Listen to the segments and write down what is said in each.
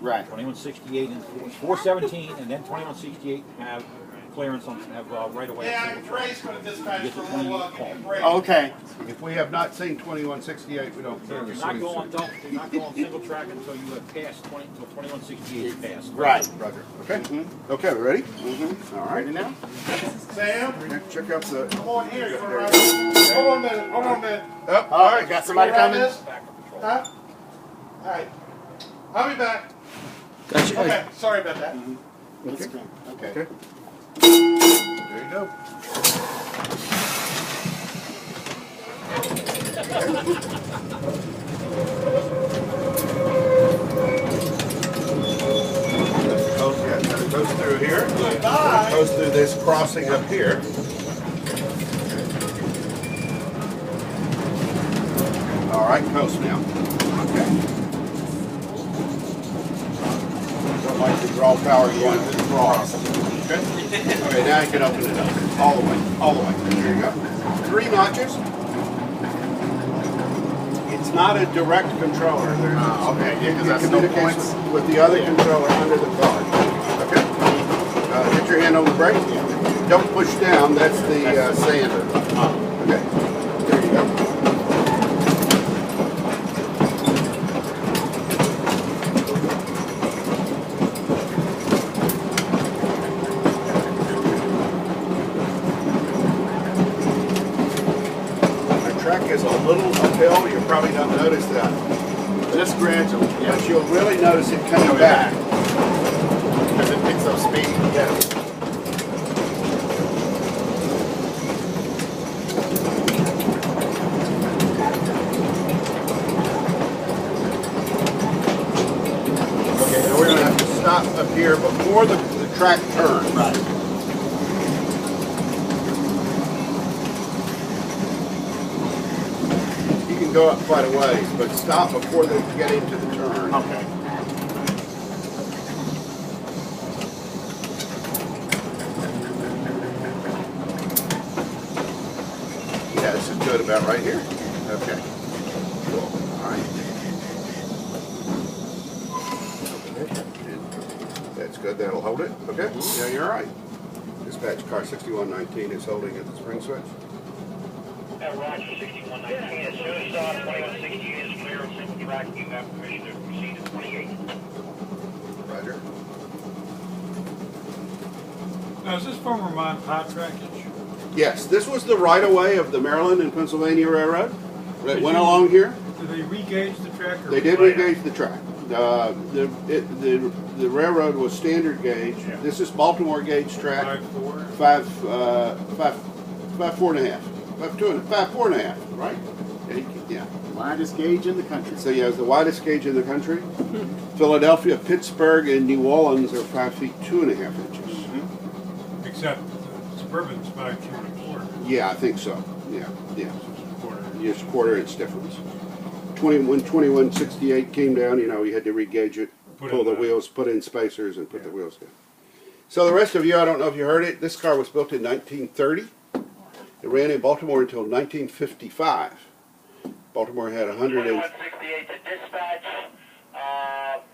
Right. 2168 and 417, and then 2168 have clearance on right away. Yeah, Trey's going to dispatch for a little break. Okay. If we have not seen 2168, we don't So do not go on single track until you have passed until 2168 is passed. Right. Roger. Okay. Okay, we ready? All right. Ready now? Sam, Check out the. come on here. Hold on a minute. Hold on a minute. Oh, All right, got somebody You have coming. this? Back for patrol. Huh? All right. I'll be back. Gotcha. Okay, sorry about that. Okay. Okay. There you go. It goes through here. Goodbye. It goes through this crossing up here. All right, coast now. Okay. Don't like the draw power going to the cross. Okay. Okay, now you can open it up. All the way. All the way. There you go. 3 notches. It's not a direct controller. Okay, yeah, because It that's no communicates points. with the other controller under the car. Okay. Get your hand on the brake. Don't push down. That's the sander. Okay. There you go. The track is a little uphill. You probably don't notice that. Just gradual. Yeah. But you'll really notice it coming back. Because it picks up speed. Yeah. Okay, now we're going to have to stop up here before the track turns. Right. You can go up quite a ways, but stop before they get into the turn. Okay. Yeah, this is good about right here. Okay. Cool. All right. That's good. That'll hold it. Okay. Yeah, you're all right. Dispatch car 6119 is holding at the spring switch. Roger, 6119. As soon as 2168 is clear on single track, you have permission to proceed to 28. Roger. Now, is this former mine pot trackage? Yes, this was the right-of-way of the Maryland and Pennsylvania Railroad that went along here. Did they re-gauge the track? Or They did relay it? re-gauge the track. The railroad was standard gauge. Yeah. This is Baltimore gauge track. 5'4"? 4.5, right? Yeah. Widest gauge in the country. So yeah, it's the widest gauge in the country. Philadelphia, Pittsburgh, and New Orleans are 5 feet 2.5 inches. Except the Suburban's 5 2 1/4. Yeah, I think so. Yeah, yeah. Quarter. Just a quarter-inch difference. When 2168 came down, you know, you had to re-gauge it, Put pull in the the- wheels, put in spacers, and put the wheels down. So the rest of you, I don't know if you heard it, this car was built in 1930. It ran in Baltimore until 1955. Baltimore had 2168 to dispatch.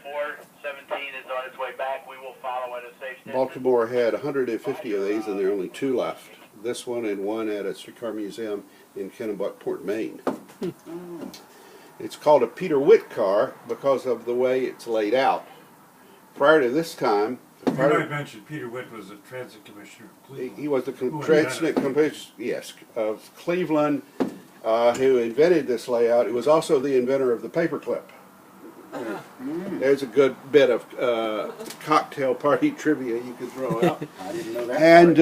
417 is on its way back. We will follow at a safe distance. Baltimore had 150 of these, and there are only 2 left. This one and one at a streetcar museum in Kennebunkport, Maine. It's called a Peter Witt car because of the way it's laid out. Prior to this time, You might mention Peter Witt was the transit commissioner of Cleveland. he was the Who transit commissioner, yes, of Cleveland, who invented this layout. He was also the inventor of the paperclip. There's a good bit of cocktail party trivia you could throw out. I didn't know that. And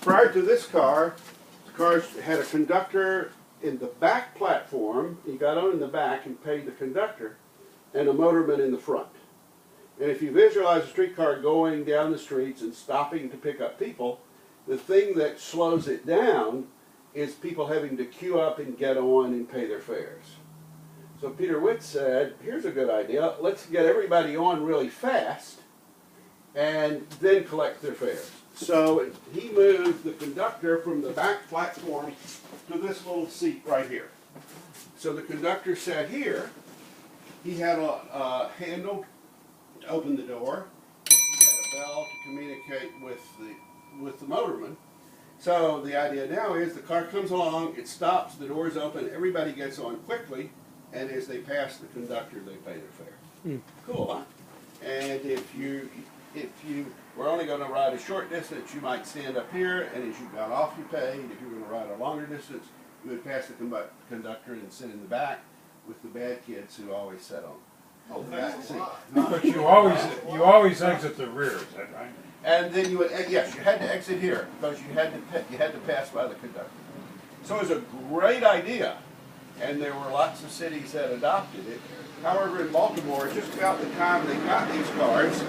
prior to this car, the car had a conductor in the back platform. He got on in the back and paid the conductor, and a motorman in the front. And if you visualize a streetcar going down the streets and stopping to pick up people, the thing that slows it down is people having to queue up and get on and pay their fares. So Peter Witt said, here's a good idea, let's get everybody on really fast and then collect their fares. So he moved the conductor from the back platform to this little seat right here. So the conductor sat here, he had a handle to open the door. He had a bell to communicate with the motorman. So the idea now is the car comes along, it stops, the door's open, everybody gets on quickly, and as they pass the conductor, they pay their fare. Cool, huh? And if you were only going to ride a short distance, you might stand up here, and as you got off, you paid. If you were going to ride a longer distance, you would pass the conductor and sit in the back with the bad kids who always sat on the back seat. But you always exit the rear, is that right? And then you would, yes, you had to exit here because you had to pass by the conductor. So it was a great idea, and there were lots of cities that adopted it. However, in Baltimore, just about the time they got these cars,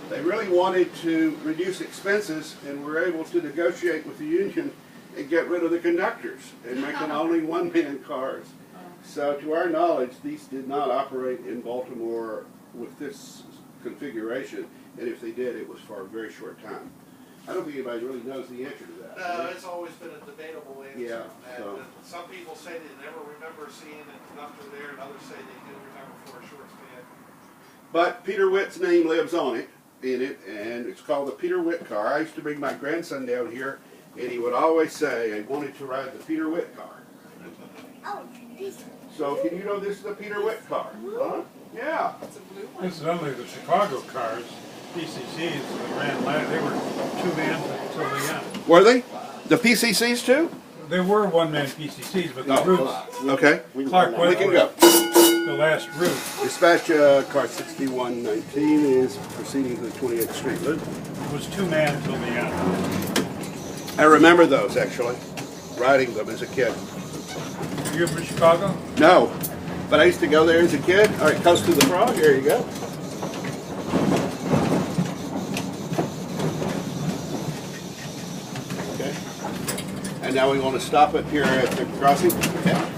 they really wanted to reduce expenses and were able to negotiate with the union and get rid of the conductors and make them only one-man cars. So to our knowledge, these did not operate in Baltimore with this configuration, and if they did, it was for a very short time. I don't think anybody really knows the answer to that. No, it's always been a debatable answer. Yeah, And so- some people say they never remember seeing a conductor there, and others say they do remember for a short span. But Peter Witt's name lives on it, and it's called the Peter Witt car. I used to bring my grandson down here, and he would always say, I wanted to ride the Peter Witt car. So can you know this is the Peter Witt car? Huh? Yeah. Incidentally, the Chicago cars, PCCs, that ran last, they were two-man until the end. Were they? The PCCs too? They were one-man PCCs, but the routes, Okay. Clark We can go. Wentworth, the last route, Dispatch car 6119 is proceeding to the 28th Street loop. was two-man until the end. I remember those actually, riding them as a kid. Are you from Chicago? No, but I used to go there as a kid. All right, Coast to the Frog, there you go. Okay. And now we want to stop up here at the crossing. Okay.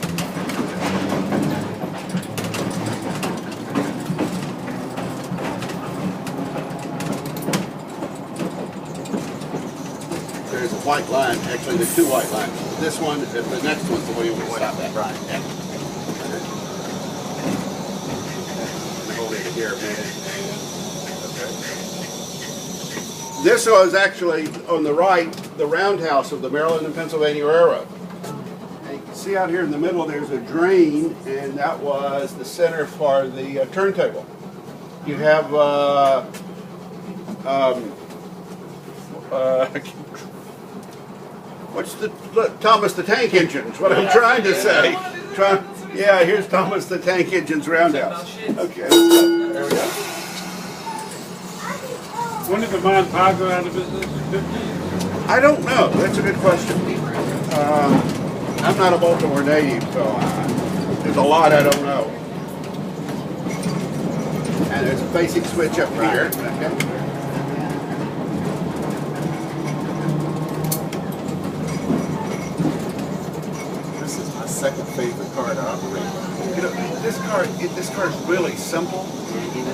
There's a white line, actually there's two white lines. This one, the next one's the one you want to stop at. Right. Yeah. Hold it here a minute. Okay. This was actually on the right, the roundhouse of the Maryland and Pennsylvania Railroad. And you can see out here in the middle there's a drain, and that was the center for the turntable. You have what's the Thomas the Tank Engine's? What I'm trying to say. Yeah, here's Thomas the Tank Engine's roundhouse. Okay, let's go. There we go. When did the Mon-Pa go out of business? 50s? I don't know. That's a good question. I'm not a Baltimore native, so there's a lot I don't know. And there's a basic switch up here. Okay. Second favorite car to operate. You know, this car is really simple,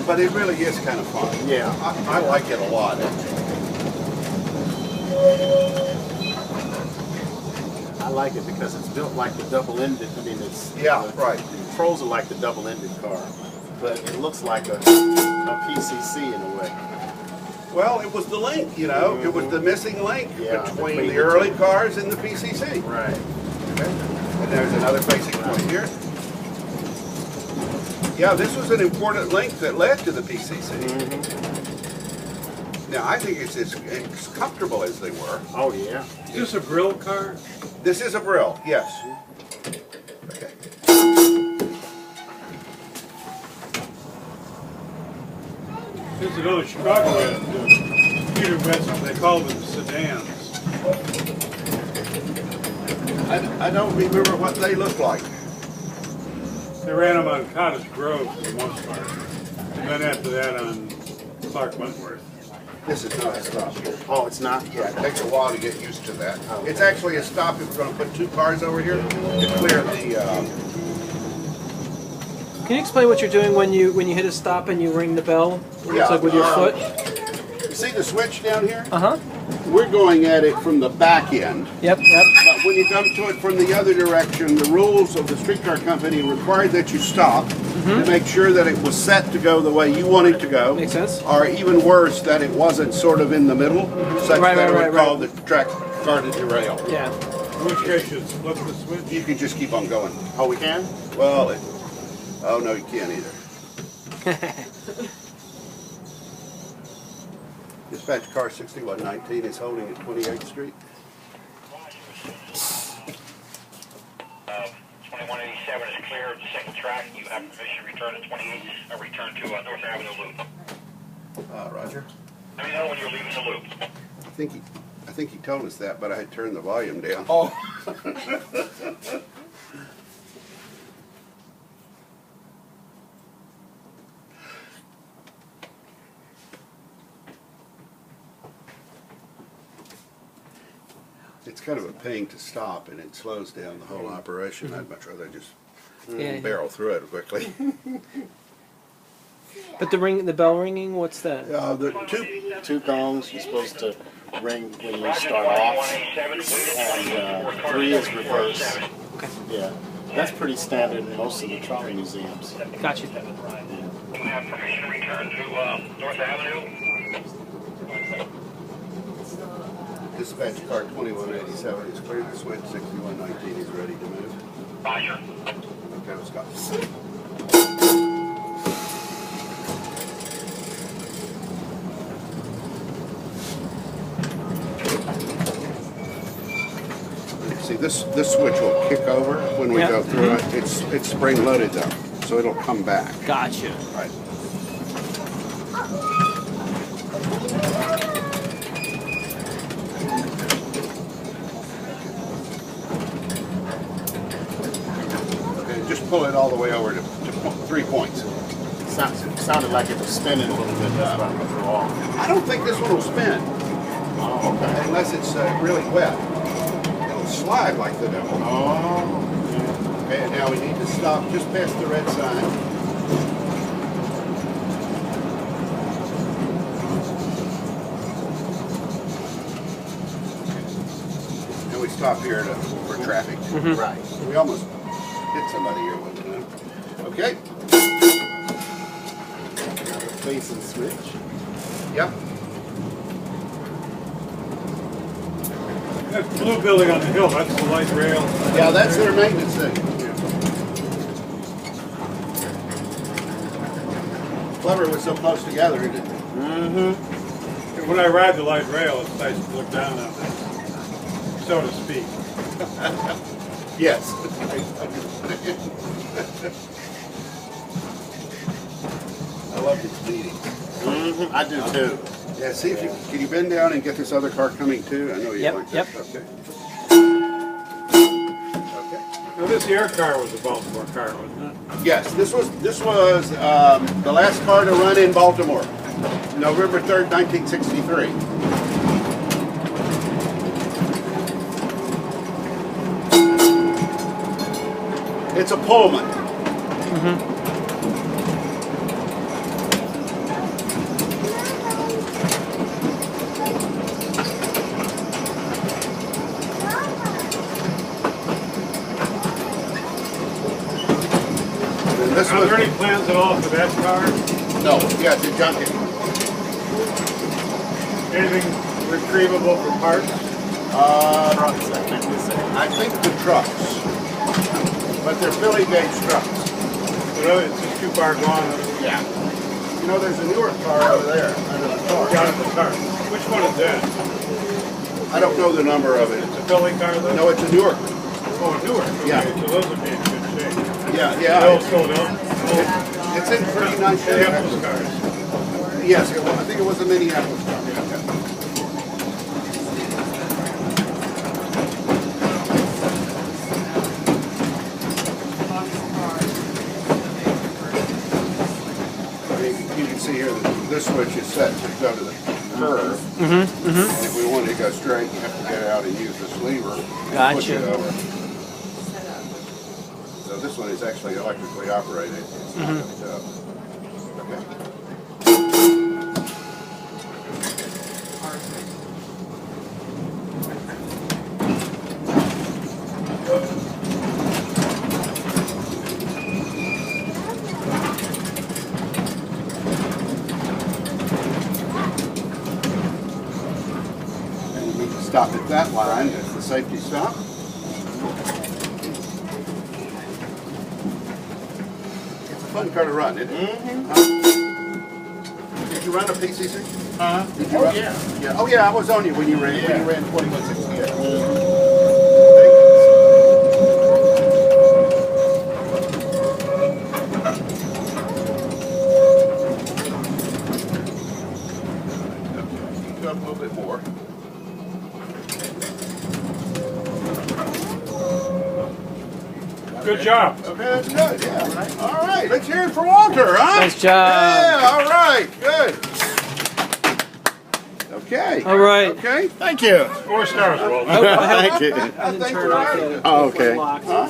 but it really is kind of fun. Yeah, I like it a lot. I like it because it's built like the double-ended. I mean, it's Right. The controls are like the double-ended car, but it looks like a PCC in a way. Well, it was the link, you know, it was the missing link Yeah, between between the the early two. cars and the PCC. Right. Okay. And there's another basic point here. Yeah, this was an important link that led to the PCC. Now, I think it's as comfortable as they were. Oh yeah. Is this a Brill car? This is a Brill, yes. Okay. Incidentally, Chicago had Peter Witt's, they called them sedans. I don't remember what they look like. They ran them on Cottage Grove for the most part. And then after that on Clark Wentworth. This is not a stop here. Oh, it's not. Yeah, it takes a while to get used to that. It's actually a stop if we're going to put two cars over here to clear the... Can you explain what you're doing when you hit a stop and you ring the bell? It looks like with your foot. You see the switch down here? Uh huh. We're going at it from the back end. Yep. But when you come to it from the other direction, the rules of the streetcar company required that you stop to make sure that it was set to go the way you want it to go. Makes sense. Or even worse, that it wasn't sort of in the middle, such Right, that right, it would right, call the track car to derail. Yeah. In which case you flip the switch. You can just keep on going. Oh, we can? Well, oh no, you can't either. Dispatch car 6119 is holding at 28th Street. 2187 is clear of the second track. You have permission to return to 28 or return to North Avenue Loop. Roger. Let me know when you're leaving the loop. I think he told us that, but I had turned the volume down. Oh. It's kind of a pain to stop, and it slows down the whole operation. I'd much rather just Yeah. barrel through it quickly. But the bell ringing, what's that? The Two gongs, you're supposed to ring when you Roger, start off, 2187. and 3 is reverse. Okay. Yeah, that's pretty standard in most of the trolley museums. Gotcha. You have permission to return to North Avenue. dispatch car 2187 is cleared. The switch 6119 is ready to move. Roger. Okay, let's go. See, this switch will kick over when we Yeah. go through it. It's spring loaded though, so it'll come back. Gotcha. Right. Okay, just pull it all the way over to 3 points. Sounded like it was spinning a little bit. That's why I threw off. I don't think this one will spin Oh, okay. unless it's really wet. It'll slide like the devil. Oh, Okay, now we need to stop just past the red sign. And we stop here for traffic. right. We almost hit somebody here one time. Okay? Face and switch. Yep. That blue building on the hill, that's the light rail. Yeah, that's their maintenance thing. Clever was so close together, isn't it? Mm-hmm. When I ride the light rail, it's nice to look down on it, so to speak. Yes. I love these meetings. I do too. Yeah, see if you can you bend down and get this other car coming too? I know you Yep, like yep. that. Okay. Okay. Now this air car was a Baltimore car, wasn't it? Yes, this was the last car to run in Baltimore, November 3rd, 1963. It's a Pullman. And this Are was there any plans at all for that car? no, yeah, to junk it. Anything retrievable for parts? Trucks, I think they say. I think the trucks, but they're Philly gauge trucks. Really, it's just too far gone. Yeah. You know, there's a newer car over there under the car. Got it in the car. Which one is that? I don't know the number of it. It's a Philly car though? No, it's a newer. Oh, Newark. Okay, Yeah. so those would be in good shape. Yeah, The yeah. old Philadelphia. It's in pretty nice shape. Minneapolis cars. Yes, I think it was a Minneapolis car. You can see here that this switch is set to go to the curve. And if we wanted to go straight, you have to get out and use this lever and push it Gotcha. over. So this one is actually electrically operated. It's not hooked up. Okay. stop at that line. That's the safety stop. It's a fun car to run, isn't it? Did you run a PCC? Did you run? Yeah. Oh yeah, I was on you when you ran 2168. Up a little bit more. Good job. Okay, that's good. Yeah. All right, let's hear it for Walter, huh? Nice job. Yeah. All right. Good. Okay. All right. Okay. Thank you. 4 stars, Walter. Oh, I Thank you. didn't turn off the Oh, okay. lock. Huh?